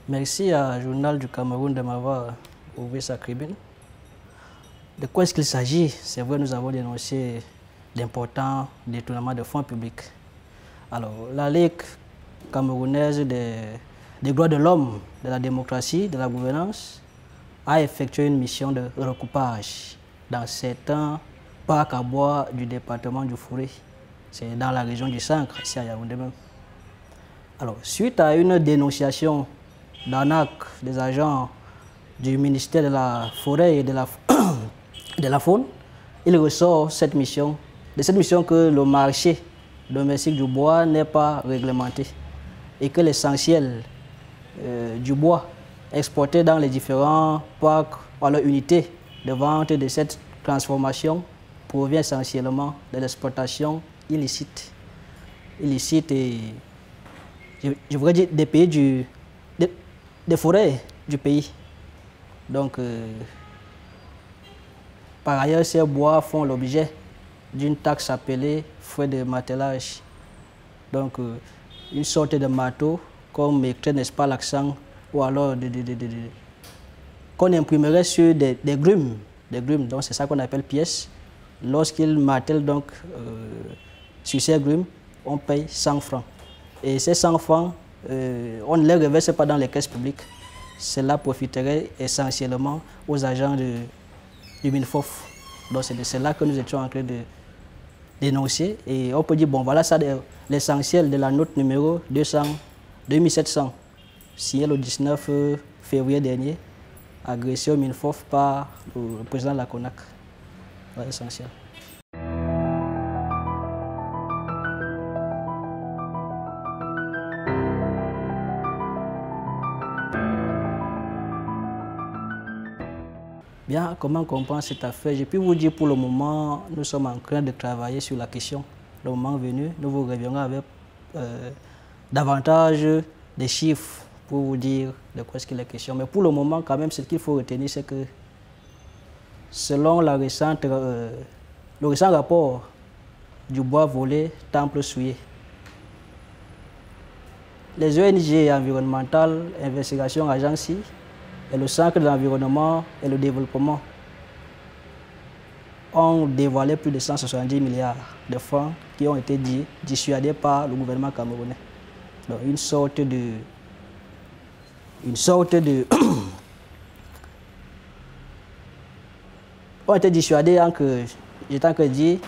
Merci à Journal du Cameroun de m'avoir ouvert sa tribune. De quoi est-ce qu'il s'agit? C'est vrai, nous avons dénoncé d'importants détournements de fonds publics. Alors, la Ligue camerounaise des droits de l'homme, de la démocratie, de la gouvernance, a effectué une mission de recoupage dans certains parcs à bois du département du Fouré. C'est dans la région du Sancre, ici à Yaoundé même. Alors, suite à une dénonciation d'arnaque des agents du ministère de la Forêt et de la Faune, il ressort de cette mission que le marché domestique du bois n'est pas réglementé et que l'essentiel du bois exporté dans les différents parcs ou alors unités de vente de cette transformation provient essentiellement de l'exploitation illicite. Illicite et je voudrais dire des pays des forêts du pays. Donc, par ailleurs, ces bois font l'objet d'une taxe appelée frais de martelage. Donc, une sorte de marteau qu'on mettrait, n'est-ce pas, l'accent, ou alors qu'on imprimerait sur des grumes. Donc, c'est ça qu'on appelle pièces. Lorsqu'ils martèlent donc sur ces grumes, on paye 100 francs. Et ces 100 francs, on ne les reverse pas dans les caisses publiques. Cela profiterait essentiellement aux agents du MINFOF. Donc c'est de cela que nous étions en train de dénoncer. Et on peut dire, bon voilà ça l'essentiel de la note numéro 2700, signée le 19 février dernier, agressée au MINFOF par le président de la CONAC. Voilà l'essentiel. Bien, comment comprendre cette affaire? Je peux vous dire pour le moment, nous sommes en train de travailler sur la question. Le moment venu, nous vous reviendrons avec davantage de chiffres pour vous dire de quoi est-ce qu'il est question. Mais pour le moment, quand même, ce qu'il faut retenir, c'est que selon le récent rapport du bois volé, temple souillé, les ONG environnementales, Investigation Agency, et le Centre de l'environnement et le développement ont dévoilé plus de 170 milliards de francs qui ont été dissuadés par le gouvernement camerounais. Donc une sorte de ont été dissuadés en que, j'étais en que dit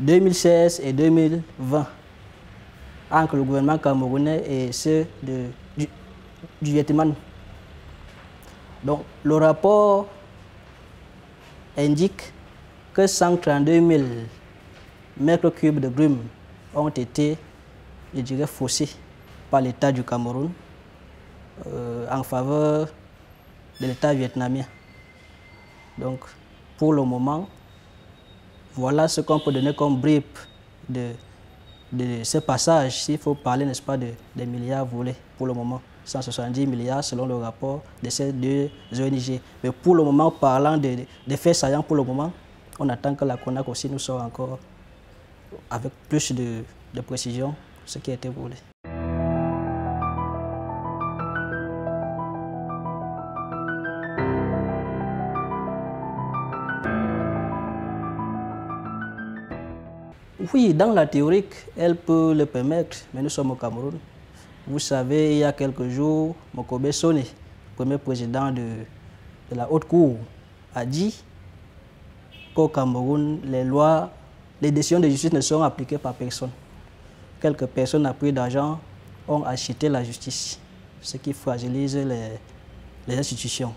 2016 et 2020 entre le gouvernement camerounais et ceux du Vietnam. Donc, le rapport indique que 132 000 mètres cubes de grumes ont été, je dirais, faussés par l'État du Cameroun en faveur de l'État vietnamien. Donc, pour le moment, voilà ce qu'on peut donner comme bribe de ce passage, s'il faut parler, n'est-ce pas, des milliards volés pour le moment. 170 milliards selon le rapport de ces deux ONG. Mais pour le moment, parlant des faits saillants, pour le moment, on attend que la CONAC aussi nous sorte encore avec plus de précision ce qui a été volé. Oui, dans la théorie, elle peut le permettre, mais nous sommes au Cameroun. Vous savez, il y a quelques jours, Mokobe Sone, premier président de la Haute Cour, a dit qu'au Cameroun, les décisions de justice ne sont appliquées par personne. Quelques personnes à prix d'argent ont acheté la justice, ce qui fragilise les institutions.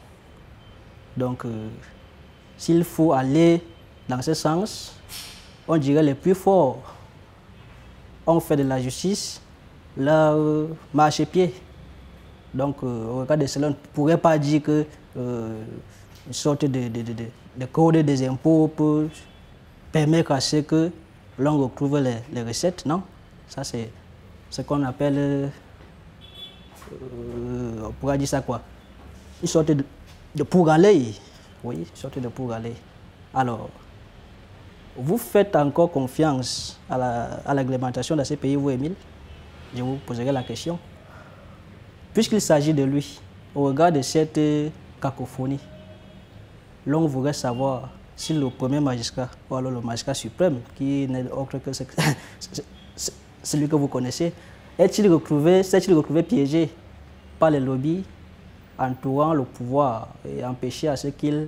Donc, s'il faut aller dans ce sens, on dirait les plus forts ont fait de la justice leur marchepied. Donc, au regard de cela, on ne pourrait pas dire que une sorte de code des impôts peut permettre à ce que l'on retrouve les recettes, non? Ça, c'est ce qu'on appelle, on pourrait dire ça quoi? Une sorte de pour-aller. Oui, une sorte de pour-aller. Alors, vous faites encore confiance à la réglementation de ces pays, vous, Émile? Je vous poserai la question. puisqu'il s'agit de lui, au regard de cette cacophonie, l'on voudrait savoir si le premier magistrat, ou alors le magistrat suprême, qui n'est autre que celui que vous connaissez, s'est-il retrouvé piégé par les lobbies entourant le pouvoir et empêché à ce qu'il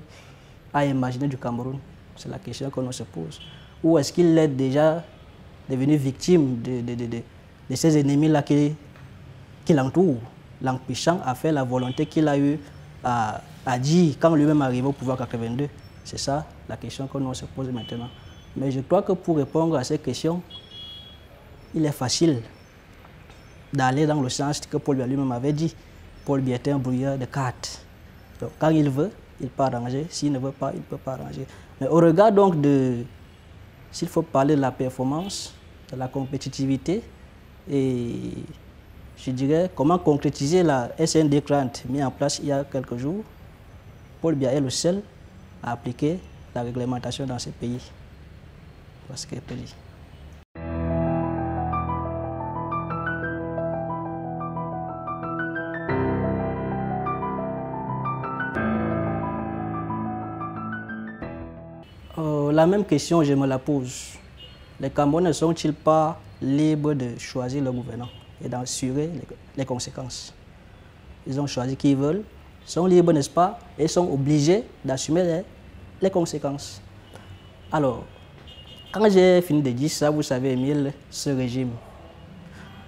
a imaginé du Cameroun? C'est la question que l'on se pose. Ou est-ce qu'il est déjà devenu victime de ces ennemis-là qui l'entourent, l'empêchant à faire la volonté qu'il a eu à dire quand lui-même arrivé au pouvoir en 82? C'est ça la question que l'on se pose maintenant. Mais je crois que pour répondre à ces questions, il est facile d'aller dans le sens que Paul Biya lui-même avait dit. Paul Biya était un brouilleur de cartes. Donc, quand il veut, il peut arranger. S'il ne veut pas, il ne peut pas arranger. Mais au regard donc de, s'il faut parler de la performance, de la compétitivité, et je dirais comment concrétiser la SND Grant mise en place il y a quelques jours, Paul Biya est le seul à appliquer la réglementation dans ces pays. Parce que peut dire. La même question, je me la pose. Les Camerounais ne sont-ils pas libres de choisir leur gouvernant et d'en assurer les conséquences? Ils ont choisi qui ils veulent, sont libres, n'est-ce pas, et sont obligés d'assumer les conséquences. Alors, quand j'ai fini de dire ça, vous savez, Émile, ce régime,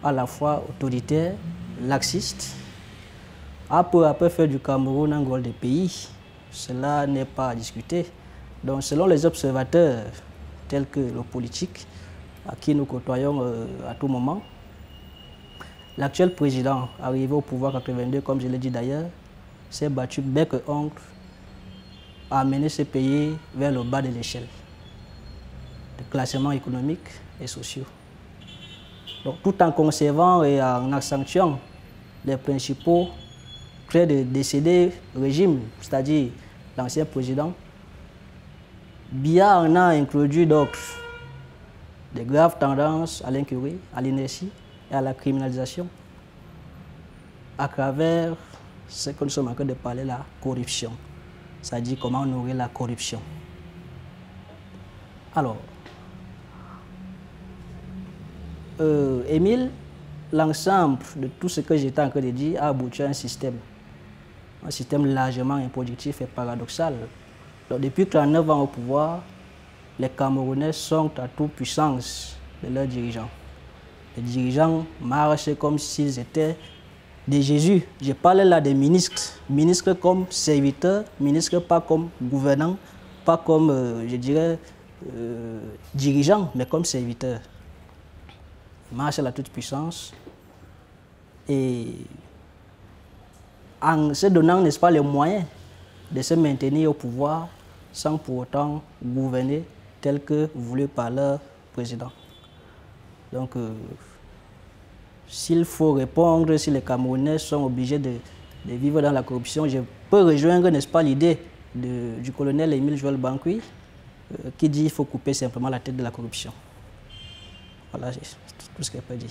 à la fois autoritaire, laxiste, a peu à peu fait du Cameroun un gros des pays. Cela n'est pas à discuter. Donc, selon les observateurs, tels que le politique, à qui nous côtoyons à tout moment, l'actuel président, arrivé au pouvoir en 82, comme je l'ai dit d'ailleurs, s'est battu bec et ongle à amener ce pays vers le bas de l'échelle de classement économique et social. Donc, tout en conservant et en accentuant les principaux traits de décédé régime, c'est-à-dire l'ancien président, Biya en a introduit d'autres, de graves tendances à l'incurie, à l'inertie et à la criminalisation, à travers ce que nous sommes en train de parler, la corruption. C'est-à-dire comment nourrir la corruption. Alors, Émile, l'ensemble de tout ce que j'étais en train de dire a abouti à un système largement improductif et paradoxal. Donc, depuis 39 ans au pouvoir, les Camerounais sont à toute puissance de leurs dirigeants. Les dirigeants marchent comme s'ils étaient des Jésus. Je parle là des ministres. Ministres comme serviteurs, ministres pas comme gouvernants, pas comme, je dirais, dirigeants, mais comme serviteurs. Ils marchent à la toute puissance. Et en se donnant, n'est-ce pas, les moyens de se maintenir au pouvoir sans pour autant gouverner tel que voulu par leur président. Donc, s'il faut répondre, si les Camerounais sont obligés de vivre dans la corruption, je peux rejoindre, n'est-ce pas, l'idée du colonel Émile Joël Banqui qui dit qu'il faut couper simplement la tête de la corruption. Voilà, c'est tout ce que je peux dire.